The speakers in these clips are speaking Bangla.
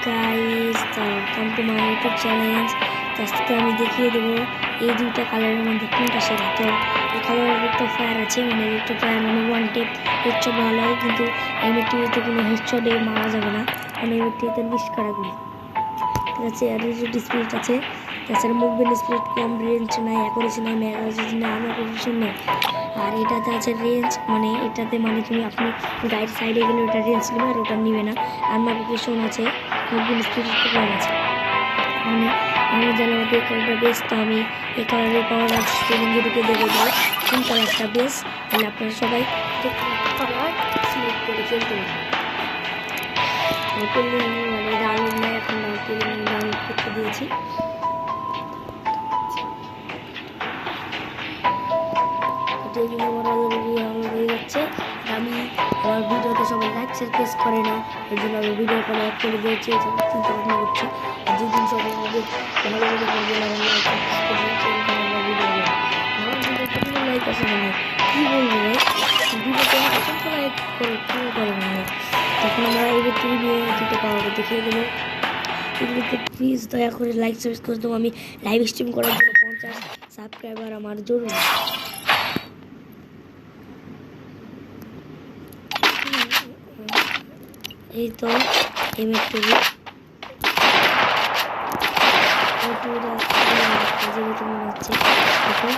গাইস, তো welcome to my YouTube challenge. আজকে আমি দেখিয়ে দেবো এই দুইটা কালারের মধ্যে কোনটা সেরা। তো এই কালারের একটা ফায়ার আছে, মানে একটা ফায়ার মানে ওয়ান টেপ হেডশট ভালো হয়, কিন্তু এমএটিভিতে কোনো হেডশটে মারা যাবে না, মানে এমএটিভিতে মিস করা গুলি, ঠিক আছে। আর রিজেট স্পিড আছে, তাছাড়া মুভমেন্ট স্পিড কম, রেঞ্জ নাই, অ্যাকুরেসি নাই, ম্যাগাজিন নাই, আনঅ্যাকুরেশন নেই। আর এটাতে আছে রেঞ্জ, মানে এটাতে মানে তুমি আপনি গাইড সাইডে গেলে ওটা রেঞ্জ নেবে আর ওটা নিবে না। আনঅ্যাকুরেশন আছে, মুভমেন্ট স্পিড একটু কম আছে। মানে আমার জানার মতো এই কালারটা বেস্ট, তো আমি এই কালারের পাওয়ার স্টেলিংয়ে ঢুকে দেবো কোন কালারটা বেস্ট, তাহলে আপনারা সবাই কালার সিলেক্ট করে খেলতে পারবেন। মানে ডাউনলোড নেই, এখন ডাউনলোড করতে দিয়েছি। আমার অলরেডি ডাউনলোড হয়ে যাচ্ছে। আমি আমার ভিডিওতে সবাই লাইক শেয়ার প্রেস করে না, এই জন্য আমি ভিডিও কলে অ্যাড করে দিয়েছি, চিন্তা ভাবনা করছি। আর যেদিন সবাই আমাদের ভালো ভালো করবে আমার ভিডিও লাইক আসে না, কী বলবো ভিডিওতে অসংখ্য লাইক করে কী করে না, তখন আমরা এবার টিভি নিয়ে দুটো পাওয়াকে দেখিয়ে দেবো। এগুলিতে প্লিজ দয়া করে লাইক সাবস্ক্রাইব করে দেবো। আমি লাইভ স্ট্রিম করার জন্য 50 সাবস্ক্রাইবার আমার জরুরি। এই তো এমএটিভি মনে হচ্ছে, এখন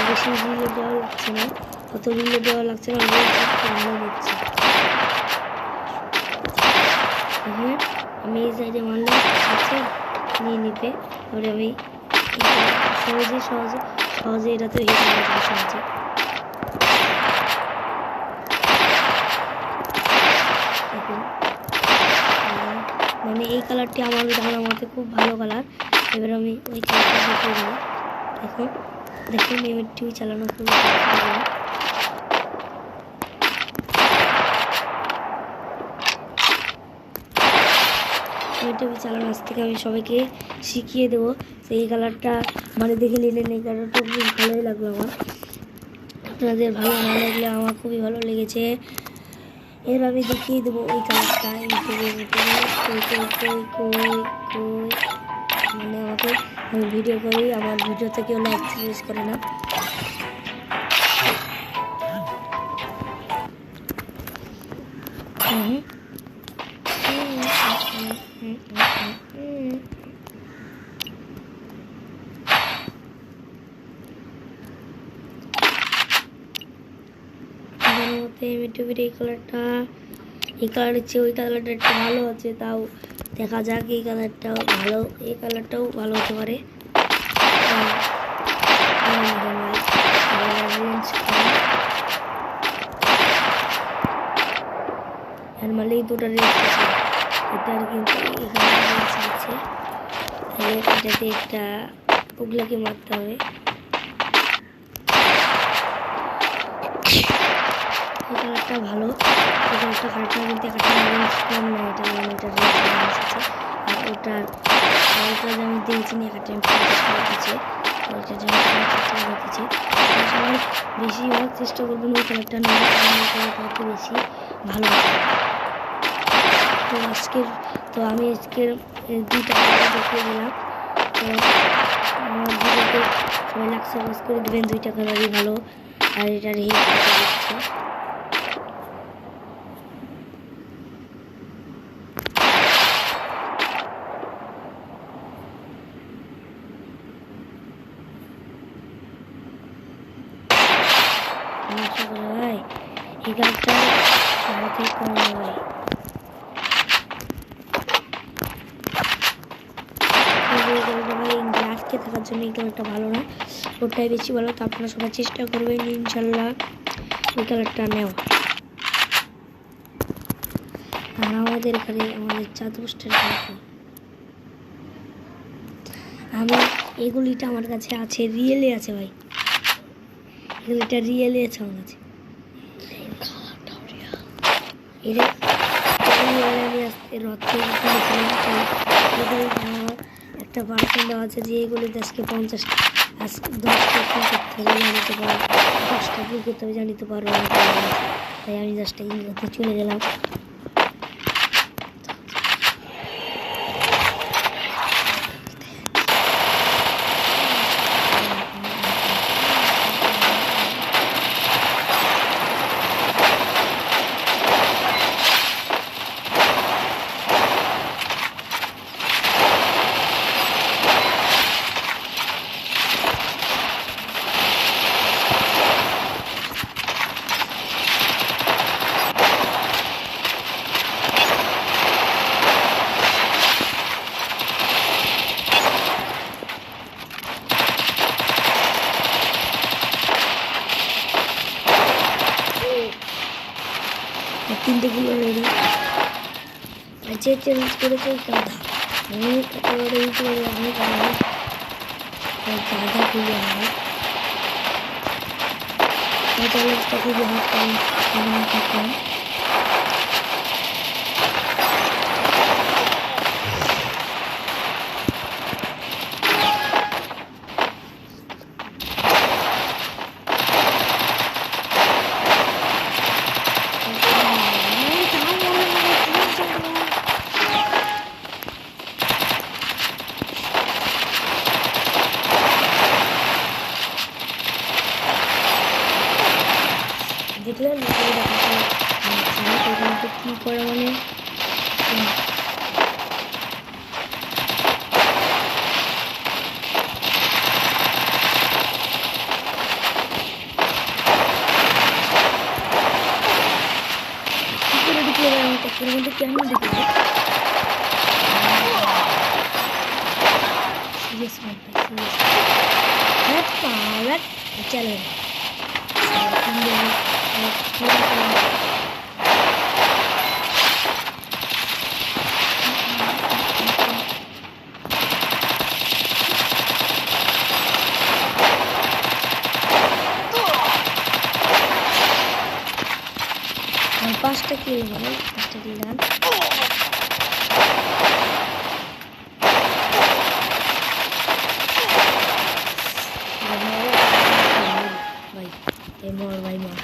বেশি রিলে দেওয়া লাগছে না, অত রিলে দেওয়া লাগছে না, ভালো হচ্ছে। হ্যাঁ, আমি এই সাইডে মারলাম, আছে নিয়ে নিতে, তারপরে আমি সহজে এটা তো হেঁটে যাবে সহজে। মানে এই কালারটি আমার ধারণা মতে খুব ভালো কালার। এবার আমি ওই কালারটা দেখিয়ে দেবো। দেখুন এমএটিভি চালানো খুব এমএটিভি চালানো আজ থেকে আমি সবাইকে শিখিয়ে দেবো। তো এই কালারটা মানে দেখে নিলেন, এই কালারটা খুব ভালোই লাগলো আমার। আপনাদের ভালো না লাগলে আমার খুবই ভালো লেগেছে। এবার আমি দেখিয়ে দেবো ওই কালারটা। মানে আমাকে আমি ভিডিও করি, আমার ভিডিওতে কেউ লাইক ইউজ করে না। এমএটিভির এই কালারের চেয়ে ওই কালারটা একটু ভালো আছে, তাও দেখা যাক। এই কালারটাও ভালো, এই কালারটাও ভালো হতে পারে। নর্মালি দুটো রেঞ্জ আছে, এটার কিন্তু এখানে রেঞ্জ আছে, তাহলে এটাতে একটা ওগুলোকে মারতে হবে। এই কালারটা ভালো, এই কালারটা খারাপ না, কিন্তু একটা রেঞ্জ কম না, এটা মানে এটা রেঞ্জ আছে। আর ওটার যে আমি দিয়েছি না, একটা দিচ্ছে, ওইটা যে দিচ্ছে, সবাই বেশিরভাগ চেষ্টা করবেন ওই কালারটা নেওয়ার, এই কালারটা একটু বেশি ভালো। তো আমি আজকের দুইটা কালার দেখিয়ে দিলাম। তো আমার ভিডিওতে সবাই লাইক সাবস্ক্রাইব করে দেবেন, দুইটা কালারই ভালো। আর এটার হিট দিচ্ছে, ভাই এই কালারটা ভারতে কম হয়। আটকে থাকার জন্য এই কালারটা ভালো না, ওটাই বেশি ভালো। তো আপনারা সবাই চেষ্টা করবেন ইনশাল্লাহ ওই কালারটা নেওয়া। আর আমাদের এখানে আমাদের চাঁদ পোস্টের আমি এগুলিটা আমার কাছে আছে, রিয়েলে আছে ভাই, এগুলিটা রিয়েলে আছে আমার কাছে। এটা আমি আজকে একটা পার্সেন্ট দেওয়া আছে যে এগুলিতে আজকে 50 আজকে 10টা করতে হবে, জানিতে পারবো 10টা কি করতে হবে জানিতে পারবো না, তাই আমি 10টা করতে চলে গেলাম। যে চ্যালেঞ্জ করেছে গাধা, আমি একেবারে ইউটিউবে আমি গাধা খুবই আমার এই চ্যালেঞ্জটা খুবই হাত থাকলাম। দেখলাম কি করে মানে কেমন দেখে चलो पाँचटा किल भाई, पाँचटा किल डाल भाई, मोर भाई मोर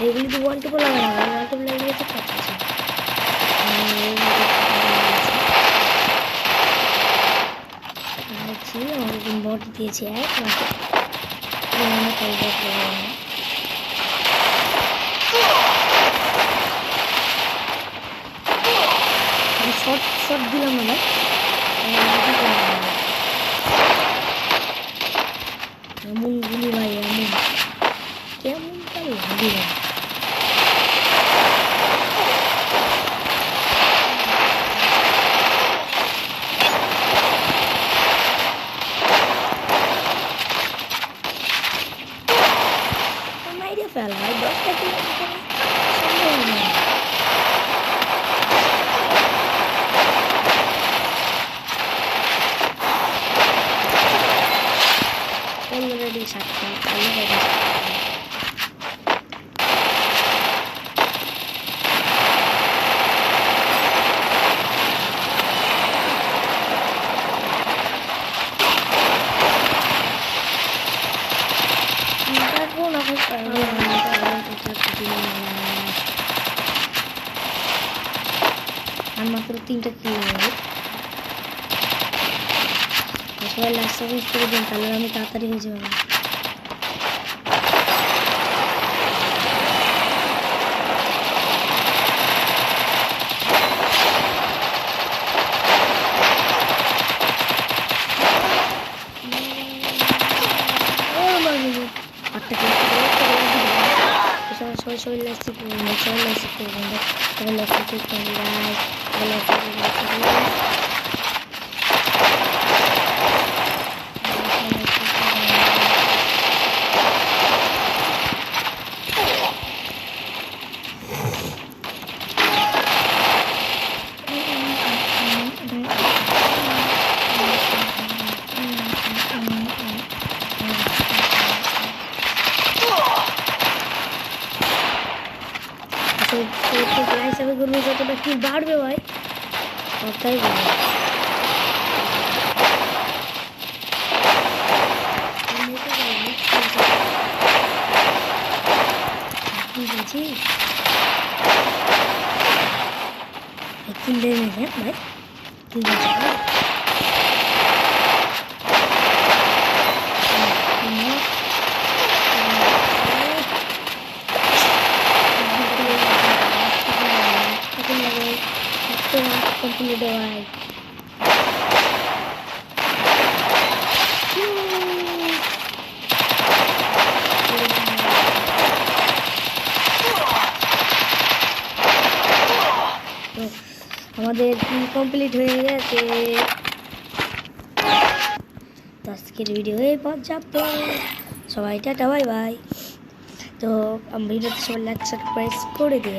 এগুলি তো ওয়ান টেপও লাগানো হয়, ওয়ান টেপ লাগিয়ে তো পাচ্ছি আমার বট দিয়েছে এক শর্ট দিলাম না এমন গুলি ভাই, এমন কেমন তাই ভাবি না মাইরে ফেল ভাই, 10টা কিলোমিটার সম্ভব না। অলরেডি 7টা অলরেডি আর মাত্র 3টা কিল নেবে। সবাই লাস্ট সার্ভিস করে দিন, তাহলে আমি তাড়াতাড়ি হয়ে যাবো। সবাই লাস্ট করবেন, সবাই লাস্ট করবেন, সবাই লাস্ট করবেন, হিসাবে করবে যতটা কি বাড়বে ভাই ততটাই বাড়বে। ঠিক আছে কিনলে নেই ভাই, ঠিক আছে complete भाई। আমাদের কমপ্লিট হয়ে গেছে। তো আজকের ভিডিও এই পর্যাপ্ত। সবাই টাটা বাই বাই। তো ভিডিওতে সবাই লাইক সাবস্ক্রাইব করে দিন।